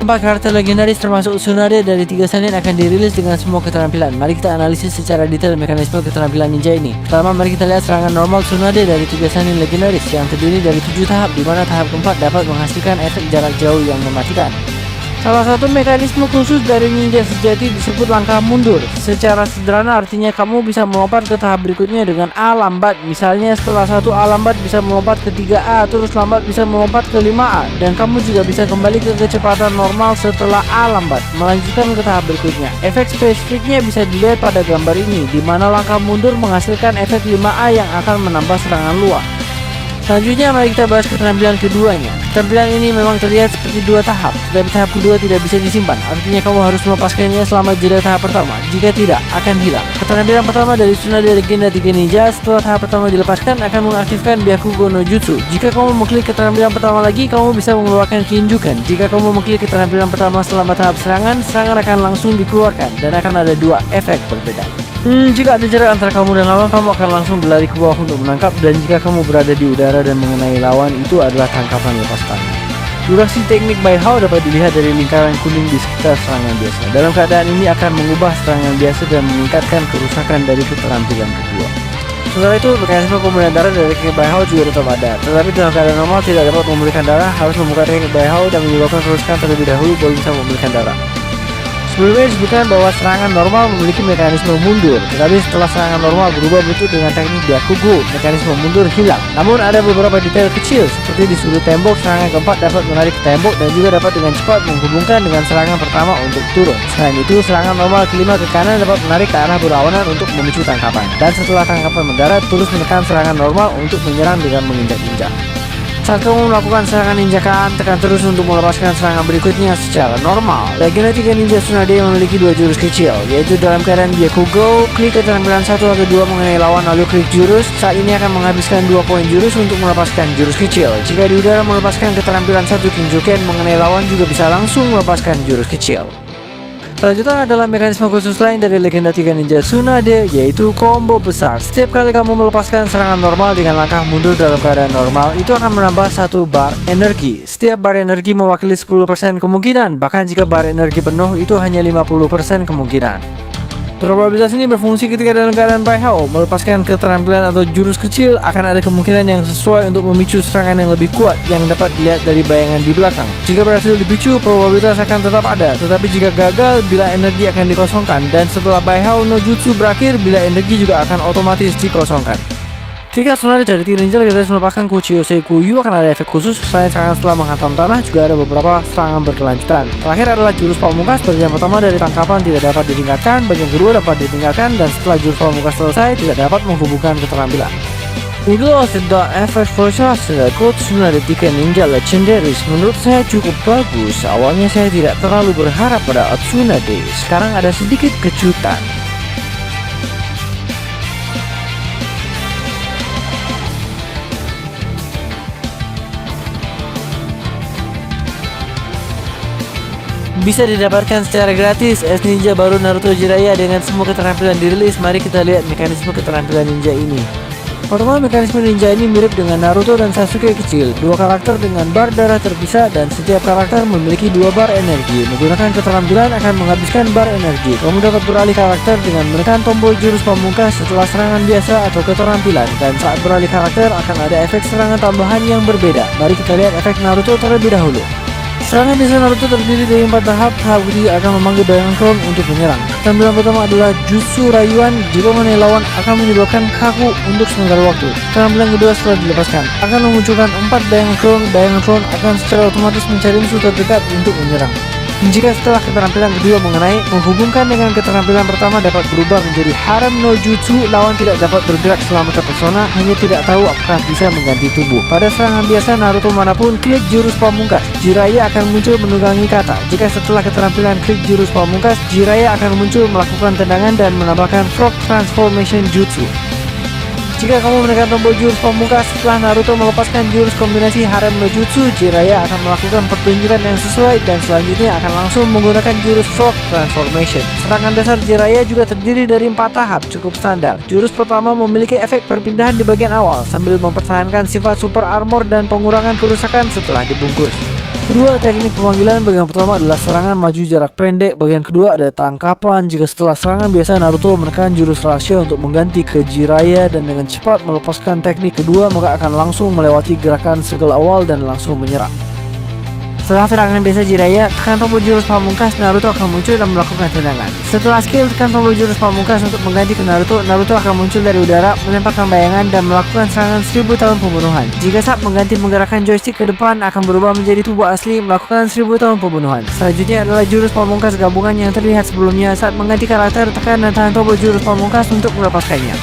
4 karakter legendaris termasuk Tsunade dari 3 Sannin akan dirilis dengan semua keterampilan. Mari kita analisis secara detail mekanisme keterampilan ninja ini. Pertama, mari kita lihat serangan normal Tsunade dari 3 Sannin legendaris yang terdiri dari 7 tahap, di mana tahap keempat dapat menghasilkan efek jarak jauh yang mematikan. Salah satu mekanisme khusus dari ninja sejati disebut langkah mundur. Secara sederhana artinya kamu bisa melompat ke tahap berikutnya dengan A lambat. Misalnya setelah 1 A lambat bisa melompat ke 3A, terus lambat bisa melompat ke 5A. Dan kamu juga bisa kembali ke kecepatan normal setelah A lambat, melanjutkan ke tahap berikutnya. Efek spesifiknya bisa dilihat pada gambar ini, di mana langkah mundur menghasilkan efek 5A yang akan menambah serangan luar. Selanjutnya mari kita bahas keterampilan keduanya. Keterampilan ini memang terlihat seperti 2 tahap, tetapi tahap kedua tidak bisa disimpan. Artinya kamu harus melepaskannya selama jeda tahap pertama. Jika tidak, akan hilang. Keterampilan pertama dari Tsunade Legenda 3 Ninja setelah tahap pertama dilepaskan akan mengaktifkan Byakugo no Jutsu. Jika kamu mengklik keterampilan pertama lagi, kamu bisa mengeluarkan Kinjukan. Jika kamu mengklik keterampilan pertama selama tahap serangan akan langsung dikeluarkan dan akan ada 2 efek berbeda. Jika ada jarak antara kamu dan lawan, kamu akan langsung berlari ke bawah untuk menangkap, dan jika kamu berada di udara dan mengenai lawan, itu adalah tangkapan lepas tangan. Durasi teknik Bai Hao dapat dilihat dari lingkaran kuning di sekitar serangan biasa. Dalam keadaan ini akan mengubah serangan biasa dan meningkatkan kerusakan dari keterampilan kedua. Setelah itu, mekanisme pembunuhan darah dari teknik Bai Hao juga tetap ada, tetapi dalam keadaan normal tidak dapat memulihkan darah, harus membuka teknik Bai Hao dan menyebabkan kerusakan terlebih dahulu baru bisa memulihkan darah. Sebelumnya disebutkan bahwa serangan normal memiliki mekanisme mundur, tetapi setelah serangan normal berubah bentuk dengan teknik Byakugo, mekanisme mundur hilang. Namun ada beberapa detail kecil, seperti di sudut tembok serangan keempat dapat menarik ke tembok dan juga dapat dengan cepat menghubungkan dengan serangan pertama untuk turun. Selain itu, serangan normal kelima ke kanan dapat menarik ke arah berlawanan untuk memicu tangkapan. Dan setelah tangkapan mendarat, terus menekan serangan normal untuk menyerang dengan menginjak-injak. Saat kamu melakukan serangan injakan, tekan terus untuk melepaskan serangan berikutnya secara normal. Legenda 3 Ninja Tsunade memiliki 2 jurus kecil, yaitu dalam keadaan Byakugo, klik keterampilan 1 atau 2 mengenai lawan lalu klik jurus. Saat ini akan menghabiskan 2 poin jurus untuk melepaskan jurus kecil. Jika di udara melepaskan keterampilan 1 Kinjuken mengenai lawan juga bisa langsung melepaskan jurus kecil. Selanjutnya adalah mekanisme khusus lain dari Legenda 3 Ninja Tsunade, yaitu combo besar. Setiap kali kamu melepaskan serangan normal dengan langkah mundur dalam keadaan normal, itu akan menambah 1 bar energi. Setiap bar energi mewakili 10% kemungkinan, bahkan jika bar energi penuh itu hanya 50% kemungkinan. Probabilitas ini berfungsi ketika dalam keadaan Bai Hao melepaskan keterampilan atau jurus kecil, akan ada kemungkinan yang sesuai untuk memicu serangan yang lebih kuat yang dapat dilihat dari bayangan di belakang. Jika berhasil dipicu, probabilitas akan tetap ada, tetapi jika gagal, bila energi akan dikosongkan, dan setelah Bai Hao no Jutsu berakhir, bila energi juga akan otomatis dikosongkan. Jika Tsunade dari 3 Ninja legendaris melepaskan Kuchiyose Kuyu akan ada efek khusus. Selain serangan setelah menghantam tanah, juga ada beberapa serangan berkelanjutan. Terakhir adalah jurus pamungkas. Bagian pertama dari tangkapan tidak dapat ditingkatkan, bagian kedua dapat ditingkatkan, dan setelah jurus pamungkas selesai tidak dapat menghubungkan keterampilan. Itulah sedang efek proses Tsunade 3 Ninja Legendaris. Menurut saya cukup bagus. Awalnya saya tidak terlalu berharap pada Tsunade. Sekarang ada sedikit kejutan. Bisa didapatkan secara gratis S Ninja baru Naruto Jiraiya dengan semua keterampilan dirilis. Mari kita lihat mekanisme keterampilan ninja ini. Pertama, mekanisme ninja ini mirip dengan Naruto dan Sasuke kecil. 2 karakter dengan bar darah terpisah dan setiap karakter memiliki 2 bar energi. Menggunakan keterampilan akan menghabiskan bar energi. Kamu dapat beralih karakter dengan menekan tombol jurus pamungkas setelah serangan biasa atau keterampilan, dan saat beralih karakter akan ada efek serangan tambahan yang berbeda. Mari kita lihat efek Naruto terlebih dahulu. Serangan biasa Naruto terdiri dari 4 tahap. Tahap ketiga akan memanggil bayangan clone untuk menyerang. Keterampilan pertama adalah Jutsu Rayuan. Jika mengenai lawan akan menyebabkan kaku untuk sementara waktu. Keterampilan kedua setelah dilepaskan akan memunculkan 4 bayangan clone. Bayangan clone akan secara otomatis mencari musuh terdekat untuk menyerang. Jika setelah keterampilan kedua mengenai, menghubungkan dengan keterampilan pertama dapat berubah menjadi Harem no Jutsu. Lawan tidak dapat bergerak selama terpesona, hanya tidak tahu apakah bisa mengganti tubuh. Pada serangan biasa Naruto manapun, klik jurus pamungkas, Jiraiya akan muncul menunggangi kata. Jika setelah keterampilan klik jurus pamungkas, Jiraiya akan muncul melakukan tendangan dan menambahkan Frog Transformation Jutsu. Jika kamu menekan tombol jurus pamungkas setelah Naruto melepaskan jurus kombinasi Harem no Jutsu, Jiraiya akan melakukan pertunjukan yang sesuai dan selanjutnya akan langsung menggunakan jurus Frog Transformation. Serangan dasar Jiraiya juga terdiri dari 4 tahap, cukup standar. Jurus pertama memiliki efek perpindahan di bagian awal sambil mempertahankan sifat super armor dan pengurangan kerusakan setelah dibungkus. Kedua teknik pemanggilan, bagian pertama adalah serangan maju jarak pendek, bagian kedua ada tangkapan. Jika setelah serangan biasa Naruto menekan jurus rahasia untuk mengganti ke Jiraiya dan dengan cepat melepaskan teknik kedua, maka akan langsung melewati gerakan segel awal dan langsung menyerang. Setelah serangan biasa Jiraiya, tekan tombol jurus pamungkas, Naruto akan muncul dan melakukan tendangan. Setelah skill tekan tombol jurus pamungkas untuk mengganti ke Naruto, Naruto akan muncul dari udara, melemparkan bayangan dan melakukan serangan 1000 tahun pembunuhan. Jika saat mengganti menggerakkan joystick ke depan, akan berubah menjadi tubuh asli, melakukan 1000 tahun pembunuhan. Selanjutnya adalah jurus pamungkas gabungan yang terlihat sebelumnya. Saat mengganti karakter, tekan dan tahan tombol jurus pamungkas untuk melepaskannya.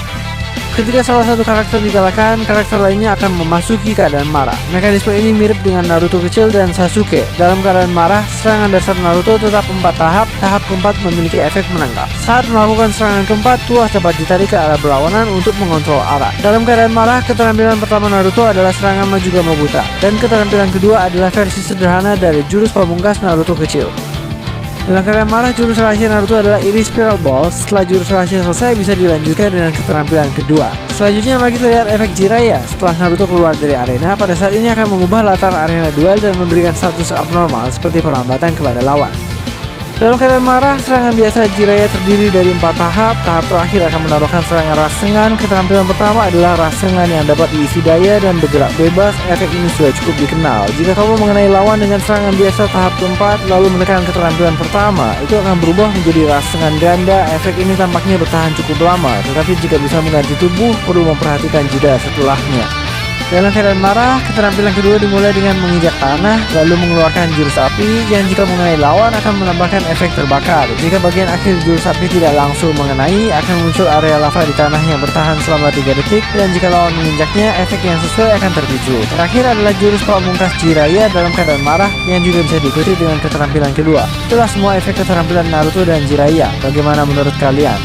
Ketika salah satu karakter dikalahkan, karakter lainnya akan memasuki keadaan marah. Mekanisme ini mirip dengan Naruto kecil dan Sasuke. Dalam keadaan marah, serangan dasar Naruto tetap 4 tahap. Tahap keempat memiliki efek menangkap. Saat melakukan serangan keempat, tuas dapat ditarik ke arah berlawanan untuk mengontrol arah. Dalam keadaan marah, keterampilan pertama Naruto adalah serangan maju Gama Buta. Dan keterampilan kedua adalah versi sederhana dari jurus pamungkas Naruto kecil. Dalam keadaan marah, jurus rahasia Naruto adalah Iris Spiral Ball. Setelah jurus rahasia selesai, bisa dilanjutkan dengan keterampilan kedua. Selanjutnya mari kita lihat efek Jiraiya. Setelah Naruto keluar dari arena, pada saat ini akan mengubah latar arena duel dan memberikan status abnormal seperti perlambatan kepada lawan. Dalam keadaan marah, serangan biasa Jiraiya terdiri dari 4 tahap. Tahap terakhir akan menaruhkan serangan rasengan. Keterampilan pertama adalah rasengan yang dapat diisi daya dan bergerak bebas. Efek ini sudah cukup dikenal. Jika kamu mengenai lawan dengan serangan biasa tahap keempat, lalu menekan keterampilan pertama, itu akan berubah menjadi rasengan ganda. Efek ini tampaknya bertahan cukup lama, tetapi jika bisa mengganti tubuh, perlu memperhatikan jeda setelahnya. Dalam keadaan marah, keterampilan kedua dimulai dengan menginjak tanah, lalu mengeluarkan jurus api yang jika mengenai lawan akan menambahkan efek terbakar. Jika bagian akhir jurus api tidak langsung mengenai, akan muncul area lava di tanah yang bertahan selama 3 detik, dan jika lawan menginjaknya, efek yang sesuai akan terpicu. Terakhir adalah jurus pamungkas Jiraiya dalam keadaan marah yang juga bisa diikuti dengan keterampilan kedua. Itulah semua efek keterampilan Naruto dan Jiraiya. Bagaimana menurut kalian?